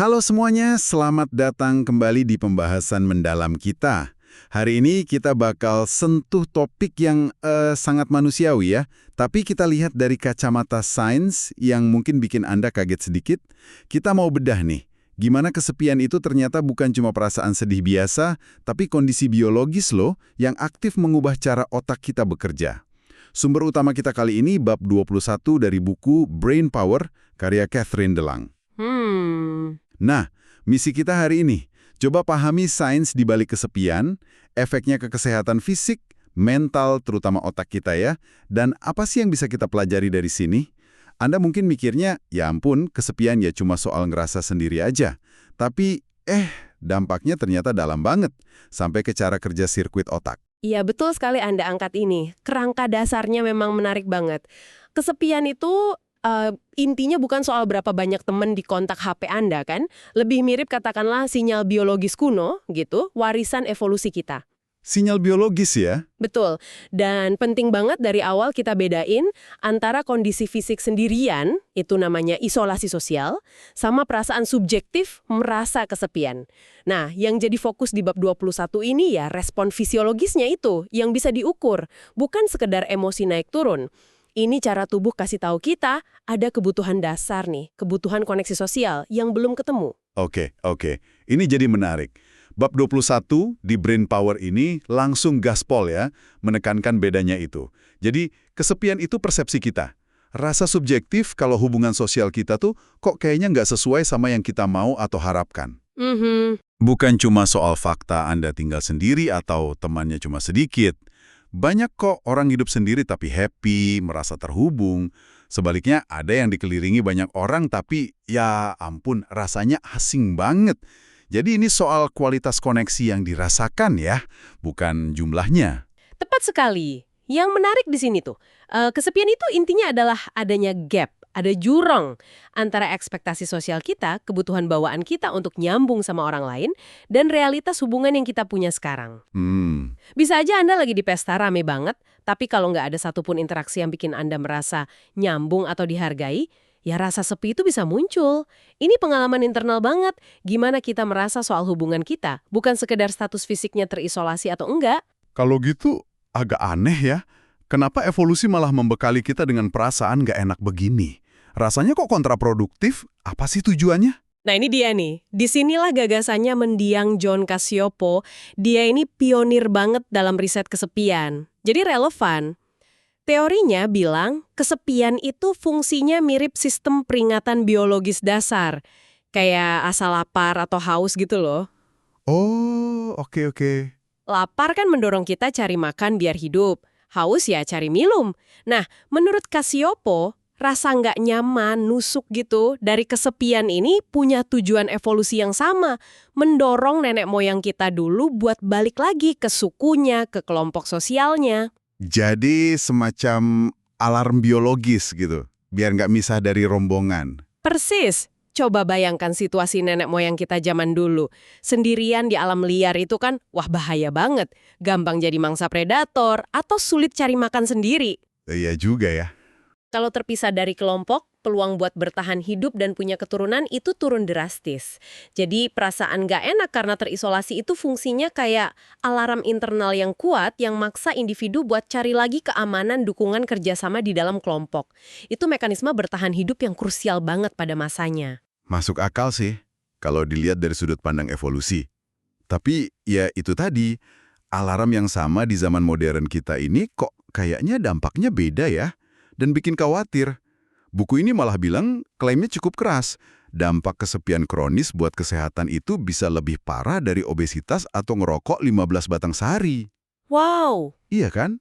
Halo semuanya, selamat datang kembali di pembahasan mendalam kita. Hari ini kita bakal sentuh topik yang sangat manusiawi ya, tapi kita lihat dari kacamata sains yang mungkin bikin Anda kaget sedikit. Kita mau bedah nih, gimana kesepian itu ternyata bukan cuma perasaan sedih biasa, tapi kondisi biologis loh yang aktif mengubah cara otak kita bekerja. Sumber utama kita kali ini bab 21 dari buku Brain Power, karya Catherine DeLang. Nah, misi kita hari ini, coba pahami sains di balik kesepian, efeknya ke kesehatan fisik, mental, terutama otak kita ya, dan apa sih yang bisa kita pelajari dari sini? Anda mungkin mikirnya, ya ampun, kesepian ya cuma soal ngerasa sendiri aja. Tapi, dampaknya ternyata dalam banget, sampai ke cara kerja sirkuit otak. Iya, betul sekali Anda angkat ini. Kerangka dasarnya memang menarik banget. Kesepian itu intinya bukan soal berapa banyak teman di kontak HP Anda kan? Lebih mirip katakanlah sinyal biologis kuno gitu, warisan evolusi kita. Sinyal biologis ya? Betul. Dan penting banget dari awal kita bedain antara kondisi fisik sendirian, itu namanya isolasi sosial, sama perasaan subjektif merasa kesepian. Nah, yang jadi fokus di bab 21 ini ya respon fisiologisnya itu yang bisa diukur, bukan sekedar emosi naik turun. Ini cara tubuh kasih tahu kita ada kebutuhan dasar nih, kebutuhan koneksi sosial yang belum ketemu. Oke. Ini jadi menarik. Bab 21 di Brain Power ini langsung gaspol ya, menekankan bedanya itu. Jadi, kesepian itu persepsi kita. Rasa subjektif kalau hubungan sosial kita tuh kok kayaknya nggak sesuai sama yang kita mau atau harapkan. Bukan cuma soal fakta Anda tinggal sendiri atau temannya cuma sedikit. Banyak kok orang hidup sendiri tapi happy, merasa terhubung. Sebaliknya ada yang dikelilingi banyak orang tapi ya ampun rasanya asing banget. Jadi ini soal kualitas koneksi yang dirasakan ya, bukan jumlahnya. Tepat sekali. Yang menarik di sini tuh, kesepian itu intinya adalah adanya gap, ada jurang antara ekspektasi sosial kita, kebutuhan bawaan kita untuk nyambung sama orang lain, dan realitas hubungan yang kita punya sekarang. Bisa aja Anda lagi di pesta rame banget, tapi kalau nggak ada satupun interaksi yang bikin Anda merasa nyambung atau dihargai, ya rasa sepi itu bisa muncul. Ini pengalaman internal banget, gimana kita merasa soal hubungan kita, bukan sekedar status fisiknya terisolasi atau enggak. Kalau gitu agak aneh ya. Kenapa evolusi malah membekali kita dengan perasaan nggak enak begini? Rasanya kok kontraproduktif? Apa sih tujuannya? Nah ini dia nih, disinilah gagasannya mendiang John Cacioppo. Dia ini pionir banget dalam riset kesepian. Jadi relevan. Teorinya bilang kesepian itu fungsinya mirip sistem peringatan biologis dasar. Kayak asa lapar atau haus gitu loh. Oh, oke. Lapar kan mendorong kita cari makan biar hidup. Haus ya cari minum. Nah, menurut Cacioppo, rasa nggak nyaman, nusuk gitu, dari kesepian ini punya tujuan evolusi yang sama. Mendorong nenek moyang kita dulu buat balik lagi ke sukunya, ke kelompok sosialnya. Jadi semacam alarm biologis gitu, biar nggak misah dari rombongan. Persis. Coba bayangkan situasi nenek moyang kita zaman dulu. Sendirian di alam liar itu kan, wah bahaya banget. Gampang jadi mangsa predator atau sulit cari makan sendiri. Iya juga ya. Kalau terpisah dari kelompok, peluang buat bertahan hidup dan punya keturunan itu turun drastis. Jadi perasaan gak enak karena terisolasi itu fungsinya kayak alarm internal yang kuat yang maksa individu buat cari lagi keamanan dukungan kerjasama di dalam kelompok. Itu mekanisme bertahan hidup yang krusial banget pada masanya. Masuk akal sih, kalau dilihat dari sudut pandang evolusi. Tapi ya itu tadi, alarm yang sama di zaman modern kita ini kok kayaknya dampaknya beda ya. Dan bikin khawatir. Buku ini malah bilang klaimnya cukup keras. Dampak kesepian kronis buat kesehatan itu bisa lebih parah dari obesitas atau ngerokok 15 batang sehari. Wow! Iya kan?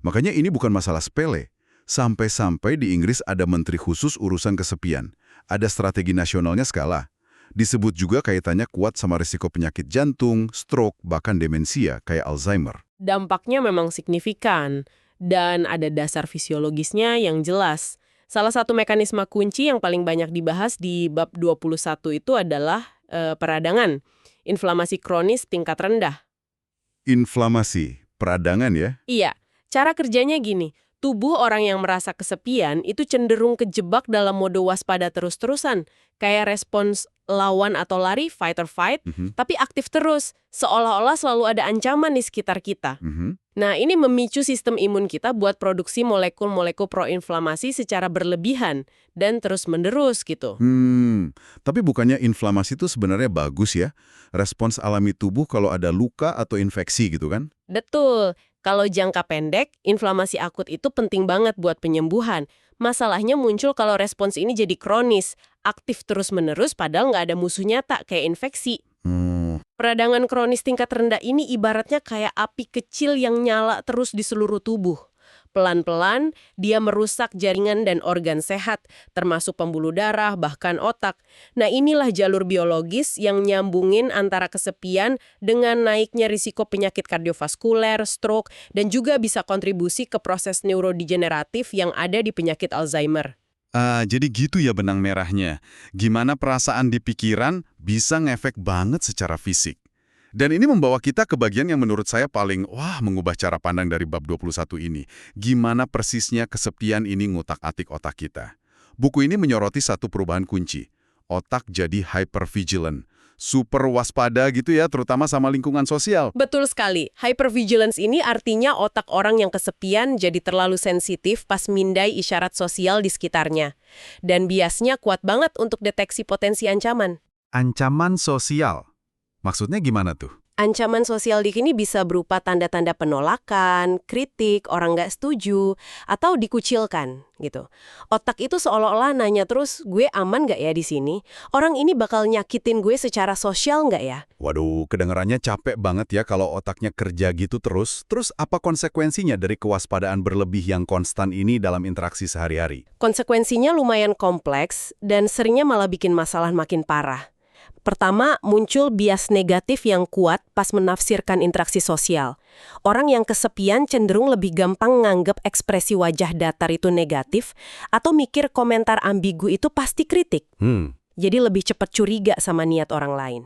Makanya ini bukan masalah sepele. Sampai-sampai di Inggris ada menteri khusus urusan kesepian. Ada strategi nasionalnya skala. Disebut juga kaitannya kuat sama risiko penyakit jantung, stroke, bahkan demensia kayak Alzheimer. Dampaknya memang signifikan. Dan ada dasar fisiologisnya yang jelas. Salah satu mekanisme kunci yang paling banyak dibahas di bab 21 itu adalah peradangan. Inflamasi kronis tingkat rendah. Inflamasi, peradangan ya? Iya, cara kerjanya gini. Tubuh orang yang merasa kesepian itu cenderung kejebak dalam mode waspada terus-terusan. Kayak respons lawan atau lari, fight or fight, tapi aktif terus, seolah-olah selalu ada ancaman di sekitar kita. Nah, ini memicu sistem imun kita buat produksi molekul-molekul proinflamasi secara berlebihan dan terus-menerus gitu. Tapi bukannya inflamasi itu sebenarnya bagus ya? Respons alami tubuh kalau ada luka atau infeksi gitu kan? Betul. Kalau jangka pendek, inflamasi akut itu penting banget buat penyembuhan. Masalahnya muncul kalau respons ini jadi kronis, aktif terus-menerus padahal nggak ada musuh nyata kayak infeksi. Peradangan kronis tingkat rendah ini ibaratnya kayak api kecil yang nyala terus di seluruh tubuh. Pelan-pelan, dia merusak jaringan dan organ sehat, termasuk pembuluh darah, bahkan otak. Nah, inilah jalur biologis yang nyambungin antara kesepian dengan naiknya risiko penyakit kardiovaskuler, stroke, dan juga bisa kontribusi ke proses neurodegeneratif yang ada di penyakit Alzheimer. Jadi gitu ya benang merahnya. Gimana perasaan di pikiran bisa ngefek banget secara fisik. Dan ini membawa kita ke bagian yang menurut saya paling, mengubah cara pandang dari bab 21 ini. Gimana persisnya kesepian ini ngutak-atik otak kita. Buku ini menyoroti satu perubahan kunci. Otak jadi hypervigilant. Super waspada gitu ya, terutama sama lingkungan sosial. Betul sekali. Hypervigilance ini artinya otak orang yang kesepian jadi terlalu sensitif pas mindai isyarat sosial di sekitarnya. Dan biasnya kuat banget untuk deteksi potensi ancaman. Ancaman sosial. Maksudnya gimana tuh? Ancaman sosial di sini bisa berupa tanda-tanda penolakan, kritik, orang nggak setuju, atau dikucilkan gitu. Otak itu seolah-olah nanya terus, gue aman nggak ya di sini? Orang ini bakal nyakitin gue secara sosial nggak ya? Waduh, kedengarannya capek banget ya kalau otaknya kerja gitu terus. Terus apa konsekuensinya dari kewaspadaan berlebih yang konstan ini dalam interaksi sehari-hari? Konsekuensinya lumayan kompleks dan seringnya malah bikin masalah makin parah. Pertama, muncul bias negatif yang kuat pas menafsirkan interaksi sosial. Orang yang kesepian cenderung lebih gampang nganggep ekspresi wajah datar itu negatif atau mikir komentar ambigu itu pasti kritik. Jadi lebih cepat curiga sama niat orang lain.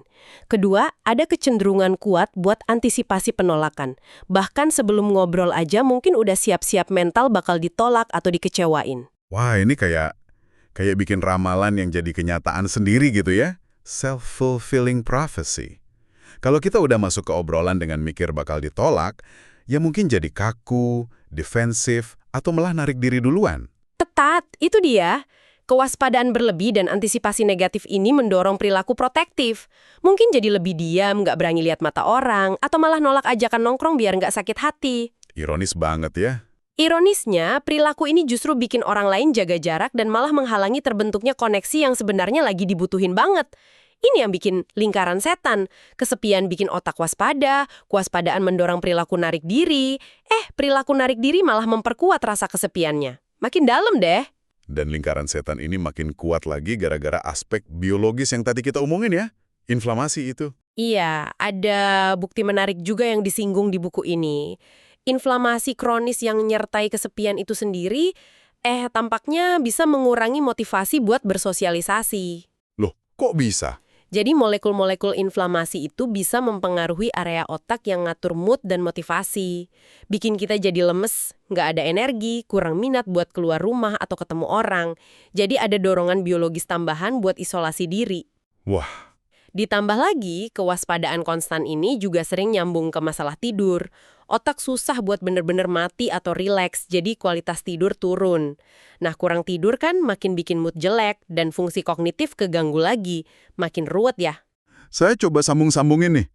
Kedua, ada kecenderungan kuat buat antisipasi penolakan. Bahkan sebelum ngobrol aja mungkin udah siap-siap mental bakal ditolak atau dikecewain. Wah, ini kayak bikin ramalan yang jadi kenyataan sendiri gitu ya. Self-fulfilling prophecy. Kalau kita udah masuk ke obrolan dengan mikir bakal ditolak, ya mungkin jadi kaku, defensif, atau malah narik diri duluan. Tepat, itu dia. Kewaspadaan berlebih dan antisipasi negatif ini mendorong perilaku protektif. Mungkin jadi lebih diam, nggak berani lihat mata orang, atau malah nolak ajakan nongkrong biar nggak sakit hati. Ironis banget ya. Ironisnya, perilaku ini justru bikin orang lain jaga jarak dan malah menghalangi terbentuknya koneksi yang sebenarnya lagi dibutuhin banget. Ini yang bikin lingkaran setan. Kesepian bikin otak waspada, kewaspadaan mendorong perilaku narik diri. Perilaku narik diri malah memperkuat rasa kesepiannya. Makin dalam deh. Dan lingkaran setan ini makin kuat lagi gara-gara aspek biologis yang tadi kita omongin ya. Inflamasi itu. Iya, ada bukti menarik juga yang disinggung di buku ini. Inflamasi kronis yang menyertai kesepian itu sendiri, tampaknya bisa mengurangi motivasi buat bersosialisasi. Loh, kok bisa? Jadi molekul-molekul inflamasi itu bisa mempengaruhi area otak yang ngatur mood dan motivasi. Bikin kita jadi lemes, nggak ada energi, kurang minat buat keluar rumah atau ketemu orang. Jadi ada dorongan biologis tambahan buat isolasi diri. Wah. Ditambah lagi, kewaspadaan konstan ini juga sering nyambung ke masalah tidur. Otak susah buat bener-bener mati atau rileks, jadi kualitas tidur turun. Nah, kurang tidur kan makin bikin mood jelek dan fungsi kognitif keganggu lagi. Makin ruwet ya. Saya coba sambung-sambungin nih.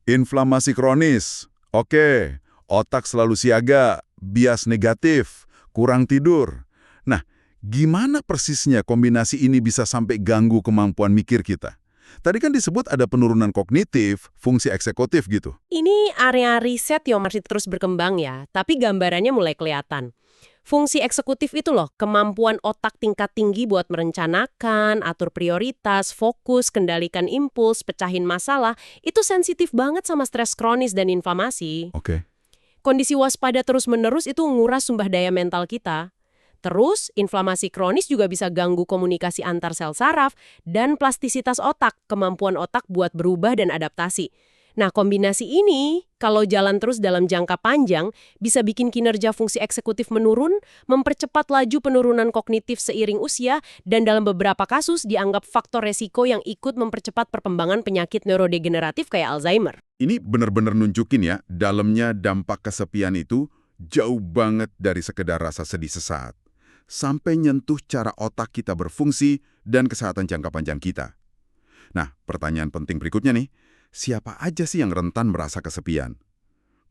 Inflamasi kronis. Oke, otak selalu siaga, bias negatif, kurang tidur. Nah, gimana persisnya kombinasi ini bisa sampai ganggu kemampuan mikir kita? Tadi kan disebut ada penurunan kognitif, fungsi eksekutif gitu. Ini area riset yang masih terus berkembang ya, tapi gambarannya mulai kelihatan. Fungsi eksekutif itu loh, kemampuan otak tingkat tinggi buat merencanakan, atur prioritas, fokus, kendalikan impuls, pecahin masalah, itu sensitif banget sama stres kronis dan inflamasi. Oke. Kondisi waspada terus-menerus itu nguras sumber daya mental kita. Terus, inflamasi kronis juga bisa ganggu komunikasi antar sel saraf dan plastisitas otak, kemampuan otak buat berubah dan adaptasi. Nah, kombinasi ini, kalau jalan terus dalam jangka panjang, bisa bikin kinerja fungsi eksekutif menurun, mempercepat laju penurunan kognitif seiring usia, dan dalam beberapa kasus dianggap faktor resiko yang ikut mempercepat perkembangan penyakit neurodegeneratif kayak Alzheimer. Ini benar-benar nunjukin ya, dalamnya dampak kesepian itu jauh banget dari sekedar rasa sedih sesaat. Sampai nyentuh cara otak kita berfungsi dan kesehatan jangka panjang kita. Nah, pertanyaan penting berikutnya nih, siapa aja sih yang rentan merasa kesepian?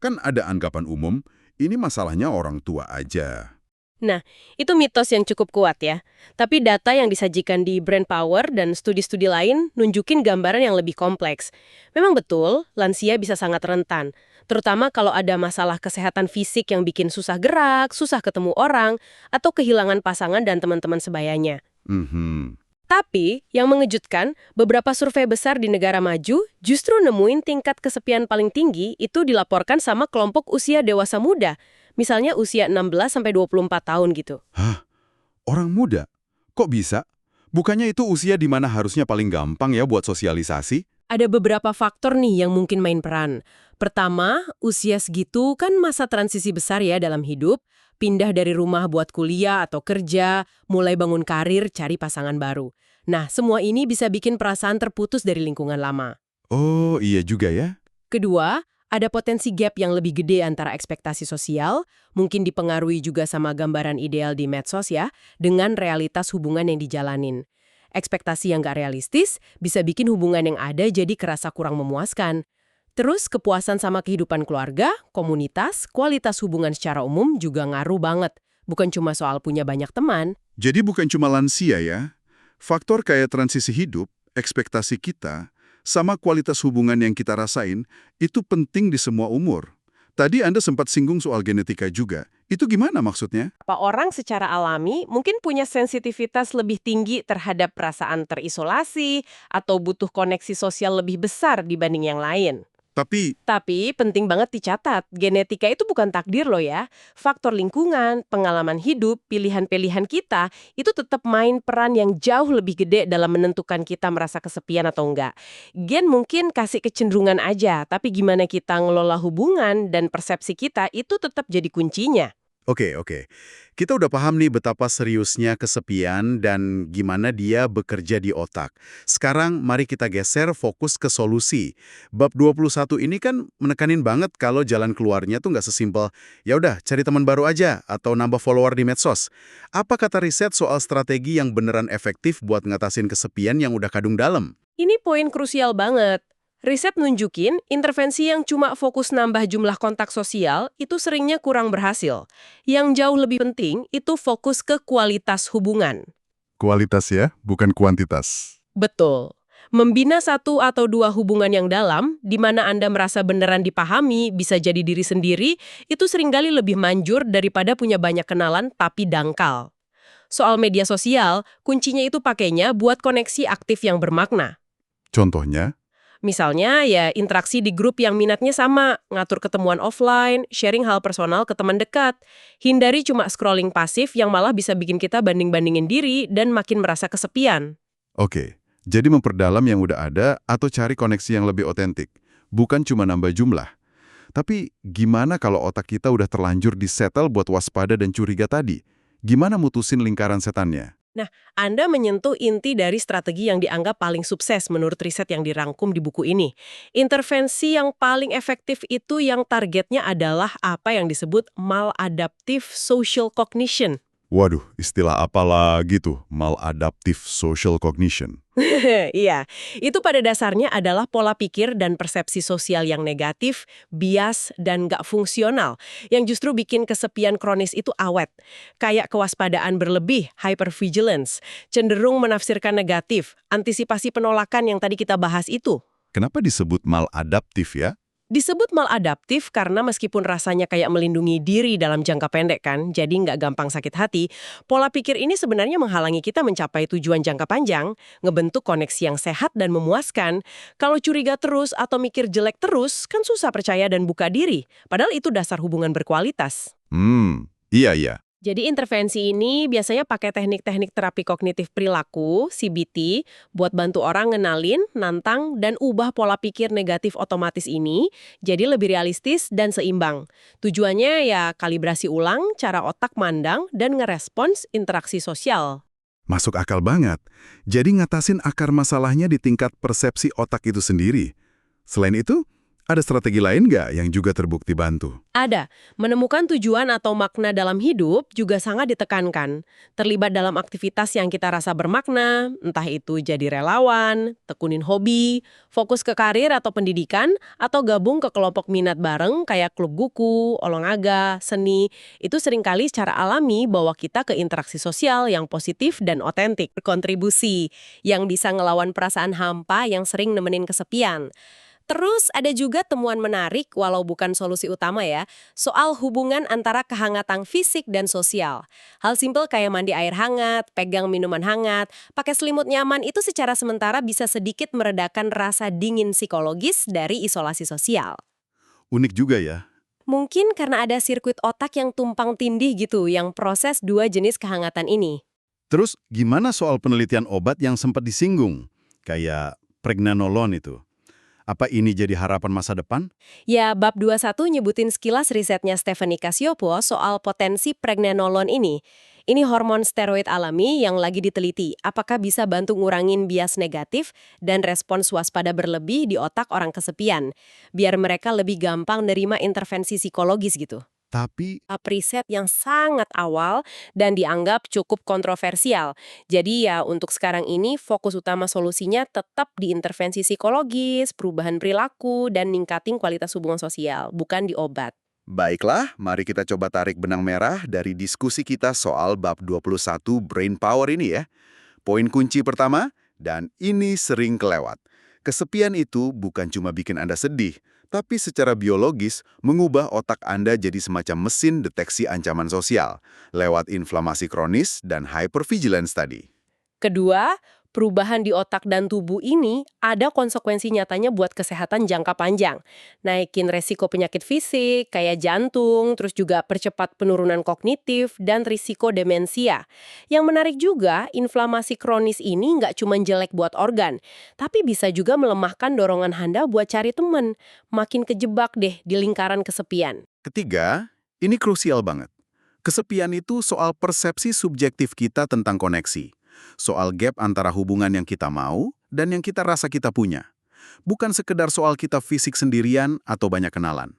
Kan ada anggapan umum, ini masalahnya orang tua aja. Nah, itu mitos yang cukup kuat ya. Tapi data yang disajikan di Brain Power dan studi-studi lain nunjukin gambaran yang lebih kompleks. Memang betul, lansia bisa sangat rentan. Terutama kalau ada masalah kesehatan fisik yang bikin susah gerak, susah ketemu orang, atau kehilangan pasangan dan teman-teman sebayanya. Tapi, yang mengejutkan, beberapa survei besar di negara maju justru nemuin tingkat kesepian paling tinggi itu dilaporkan sama kelompok usia dewasa muda. Misalnya usia 16-24 tahun gitu. Hah? Orang muda? Kok bisa? Bukannya itu usia di mana harusnya paling gampang ya buat sosialisasi? Ada beberapa faktor nih yang mungkin main peran. Pertama, usia segitu kan masa transisi besar ya dalam hidup. Pindah dari rumah buat kuliah atau kerja, mulai bangun karir, cari pasangan baru. Nah, semua ini bisa bikin perasaan terputus dari lingkungan lama. Oh, iya juga ya. Kedua, ada potensi gap yang lebih gede antara ekspektasi sosial, mungkin dipengaruhi juga sama gambaran ideal di medsos ya, dengan realitas hubungan yang dijalanin. Ekspektasi yang nggak realistis bisa bikin hubungan yang ada jadi kerasa kurang memuaskan. Terus kepuasan sama kehidupan keluarga, komunitas, kualitas hubungan secara umum juga ngaruh banget. Bukan cuma soal punya banyak teman. Jadi bukan cuma lansia ya. Faktor kayak transisi hidup, ekspektasi kita, sama kualitas hubungan yang kita rasain, itu penting di semua umur. Tadi Anda sempat singgung soal genetika juga. Itu gimana maksudnya? Orang secara alami mungkin punya sensitivitas lebih tinggi terhadap perasaan terisolasi atau butuh koneksi sosial lebih besar dibanding yang lain. Tapi penting banget dicatat, genetika itu bukan takdir loh ya. Faktor lingkungan, pengalaman hidup, pilihan-pilihan kita, itu tetap main peran yang jauh lebih gede dalam menentukan kita merasa kesepian atau enggak. Gen mungkin kasih kecenderungan aja, tapi gimana kita ngelola hubungan dan persepsi kita itu tetap jadi kuncinya. Oke. Kita udah paham nih betapa seriusnya kesepian dan gimana dia bekerja di otak. Sekarang mari kita geser fokus ke solusi. Bab 21 ini kan menekanin banget kalau jalan keluarnya tuh nggak sesimpel, ya udah cari teman baru aja atau nambah follower di medsos. Apa kata riset soal strategi yang beneran efektif buat ngatasin kesepian yang udah kadung dalam? Ini poin krusial banget. Riset nunjukin, intervensi yang cuma fokus nambah jumlah kontak sosial itu seringnya kurang berhasil. Yang jauh lebih penting itu fokus ke kualitas hubungan. Kualitas ya, bukan kuantitas. Betul. Membina satu atau dua hubungan yang dalam, di mana Anda merasa beneran dipahami, bisa jadi diri sendiri, itu seringkali lebih manjur daripada punya banyak kenalan tapi dangkal. Soal media sosial, kuncinya itu pakainya buat koneksi aktif yang bermakna. Contohnya? Misalnya ya interaksi di grup yang minatnya sama, ngatur ketemuan offline, sharing hal personal ke teman dekat. Hindari cuma scrolling pasif yang malah bisa bikin kita banding-bandingin diri dan makin merasa kesepian. Oke, jadi memperdalam yang udah ada atau cari koneksi yang lebih otentik. Bukan cuma nambah jumlah. Tapi gimana kalau otak kita udah terlanjur disetel buat waspada dan curiga tadi? Gimana mutusin lingkaran setannya? Nah, Anda menyentuh inti dari strategi yang dianggap paling sukses menurut riset yang dirangkum di buku ini. Intervensi yang paling efektif itu yang targetnya adalah apa yang disebut maladaptive social cognition. Waduh, istilah apa lagi tuh? Maladaptive social cognition. Iya, itu pada dasarnya adalah pola pikir dan persepsi sosial yang negatif, bias, dan nggak fungsional, yang justru bikin kesepian kronis itu awet. Kayak kewaspadaan berlebih, hypervigilance, cenderung menafsirkan negatif, antisipasi penolakan yang tadi kita bahas itu. Kenapa disebut maladaptif ya? Disebut maladaptif karena meskipun rasanya kayak melindungi diri dalam jangka pendek kan, jadi nggak gampang sakit hati, pola pikir ini sebenarnya menghalangi kita mencapai tujuan jangka panjang, ngebentuk koneksi yang sehat dan memuaskan. Kalau curiga terus atau mikir jelek terus, kan susah percaya dan buka diri. Padahal itu dasar hubungan berkualitas. Iya. Jadi intervensi ini biasanya pakai teknik-teknik terapi kognitif perilaku, CBT, buat bantu orang ngenalin, nantang, dan ubah pola pikir negatif otomatis ini jadi lebih realistis dan seimbang. Tujuannya ya kalibrasi ulang cara otak mandang dan ngerespons interaksi sosial. Masuk akal banget. Jadi ngatasin akar masalahnya di tingkat persepsi otak itu sendiri. Selain itu, ada strategi lain nggak yang juga terbukti bantu? Ada. Menemukan tujuan atau makna dalam hidup juga sangat ditekankan. Terlibat dalam aktivitas yang kita rasa bermakna, entah itu jadi relawan, tekunin hobi, fokus ke karir atau pendidikan, atau gabung ke kelompok minat bareng kayak klub buku, olahraga, seni. Itu seringkali secara alami bawa kita ke interaksi sosial yang positif dan otentik. Berkontribusi, yang bisa ngelawan perasaan hampa yang sering nemenin kesepian. Terus ada juga temuan menarik, walau bukan solusi utama ya, soal hubungan antara kehangatan fisik dan sosial. Hal simpel kayak mandi air hangat, pegang minuman hangat, pakai selimut nyaman itu secara sementara bisa sedikit meredakan rasa dingin psikologis dari isolasi sosial. Unik juga ya. Mungkin karena ada sirkuit otak yang tumpang tindih gitu, yang proses dua jenis kehangatan ini. Terus gimana soal penelitian obat yang sempat disinggung? Kayak pregnenolon itu. Apa ini jadi harapan masa depan? Ya, bab 21 nyebutin sekilas risetnya Stephanie Casiopo soal potensi pregnenolon ini. Ini hormon steroid alami yang lagi diteliti. Apakah bisa bantu ngurangin bias negatif dan respons waspada berlebih di otak orang kesepian, biar mereka lebih gampang nerima intervensi psikologis gitu. Tapi Riset yang sangat awal dan dianggap cukup kontroversial. Jadi ya untuk sekarang ini fokus utama solusinya tetap di intervensi psikologis, perubahan perilaku, dan ningkatin kualitas hubungan sosial, bukan di obat. baiklah, mari kita coba tarik benang merah dari diskusi kita soal bab 21 Brain Power ini ya. Poin kunci pertama, dan ini sering kelewat. Kesepian itu bukan cuma bikin Anda sedih, tapi secara biologis mengubah otak Anda jadi semacam mesin deteksi ancaman sosial lewat inflamasi kronis dan hypervigilance tadi. Kedua, perubahan di otak dan tubuh ini ada konsekuensi nyatanya buat kesehatan jangka panjang. Naikin resiko penyakit fisik, kayak jantung, terus juga percepat penurunan kognitif, dan risiko demensia. Yang menarik juga, inflamasi kronis ini nggak cuma jelek buat organ, tapi bisa juga melemahkan dorongan Anda buat cari teman. Makin kejebak deh di lingkaran kesepian. Ketiga, ini krusial banget. Kesepian itu soal persepsi subjektif kita tentang koneksi. Soal gap antara hubungan yang kita mau dan yang kita rasa kita punya. Bukan sekedar soal kita fisik sendirian atau banyak kenalan.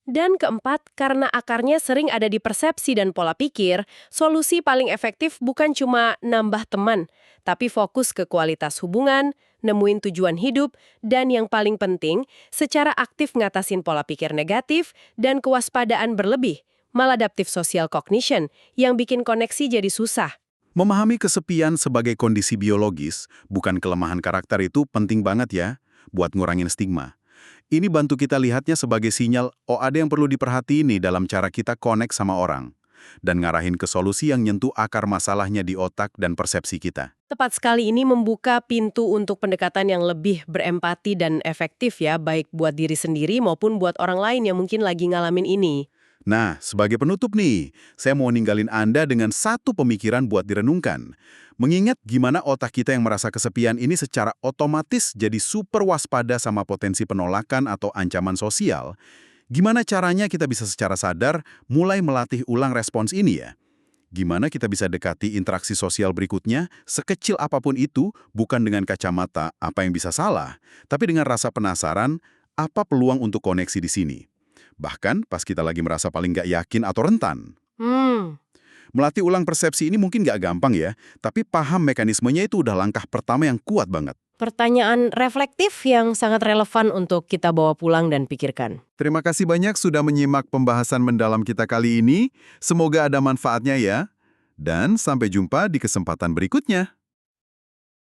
Dan keempat, karena akarnya sering ada di persepsi dan pola pikir, solusi paling efektif bukan cuma nambah teman, tapi fokus ke kualitas hubungan, nemuin tujuan hidup, dan yang paling penting, secara aktif ngatasin pola pikir negatif dan kewaspadaan berlebih, maladaptive social cognition, yang bikin koneksi jadi susah. Memahami kesepian sebagai kondisi biologis, bukan kelemahan karakter itu penting banget ya, buat ngurangin stigma. Ini bantu kita lihatnya sebagai sinyal, oh ada yang perlu diperhatiin nih dalam cara kita connect sama orang. Dan ngarahin ke solusi yang nyentuh akar masalahnya di otak dan persepsi kita. Tepat sekali, ini membuka pintu untuk pendekatan yang lebih berempati dan efektif ya, baik buat diri sendiri maupun buat orang lain yang mungkin lagi ngalamin ini. Nah, sebagai penutup nih, saya mau ninggalin Anda dengan satu pemikiran buat direnungkan. Mengingat gimana otak kita yang merasa kesepian ini secara otomatis jadi super waspada sama potensi penolakan atau ancaman sosial, gimana caranya kita bisa secara sadar mulai melatih ulang respons ini ya? Gimana kita bisa dekati interaksi sosial berikutnya, sekecil apapun itu, bukan dengan kacamata apa yang bisa salah, tapi dengan rasa penasaran, apa peluang untuk koneksi di sini? Bahkan pas kita lagi merasa paling nggak yakin atau rentan. Melatih ulang persepsi ini mungkin nggak gampang ya, tapi paham mekanismenya itu udah langkah pertama yang kuat banget. Pertanyaan reflektif yang sangat relevan untuk kita bawa pulang dan pikirkan. Terima kasih banyak sudah menyimak pembahasan mendalam kita kali ini. Semoga ada manfaatnya ya. Dan sampai jumpa di kesempatan berikutnya.